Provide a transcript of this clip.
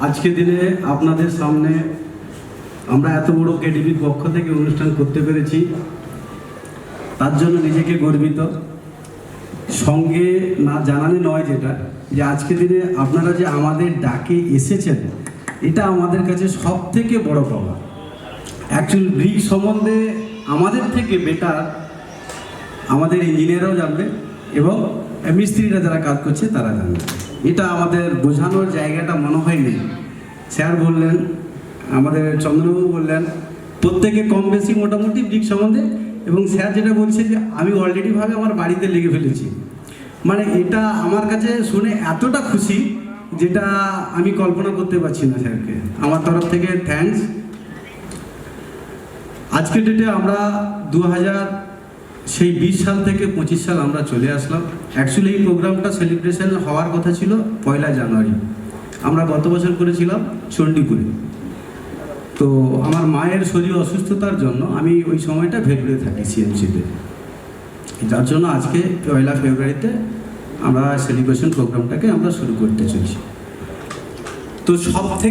আজকে দিনে আপনাদের সামনে আমরা এত বড় কেডিবির পক্ষ থেকে অনুষ্ঠান করতে পেরেছি, তার জন্য নিজেকে গর্বিত। সঙ্গে না জানালে নয় যেটা, যে আজকে দিনে আপনারা যে আমাদের ডাকে এসেছেন, এটা আমাদের কাছে সব থেকে বড় পাওয়া। অ্যাকচুয়ালি ব্রিক সম্বন্ধে আমাদের থেকে বেটার আমাদের ইঞ্জিনিয়াররাও জানবে এবং মিস্ত্রিরা যারা কাজ করছে তারা জানবে। এটা আমাদের বোঝানোর জায়গাটা মনে হয় নেই। স্যার বললেন, আমাদের চন্দ্রবাবু বললেন, প্রত্যেকে কম বেশি মোটামুটি ব্রিক সম্বন্ধে, এবং স্যার যেটা বলছে যে আমি অলরেডিভাবে আমার বাড়িতে লেগে ফেলেছি। মানে এটা আমার কাছে শুনে এতটা খুশি যেটা আমি কল্পনা করতে পারছি না। স্যারকে আমার তরফ থেকে থ্যাঙ্কস। আজকের ডেটে আমরা 2020 সাল থেকে 25 সাল আমরা চলে আসলাম। অ্যাকচুয়ালি এই প্রোগ্রামটা সেলিব্রেশন হওয়ার কথা ছিল 1 জানুয়ারি। আমরা গত বছর করেছিলাম চণ্ডীপুরে। তো আমার মায়ের শরীর অসুস্থতার জন্য আমি ওই সময়টা ভেটুরে থাকি সিএমসিতে, যার জন্য আজকে 1 ফেব্রুয়ারিতে আমরা সেলিব্রেশন প্রোগ্রামটাকে আমরা শুরু করতে চলছি। তো সব থেকে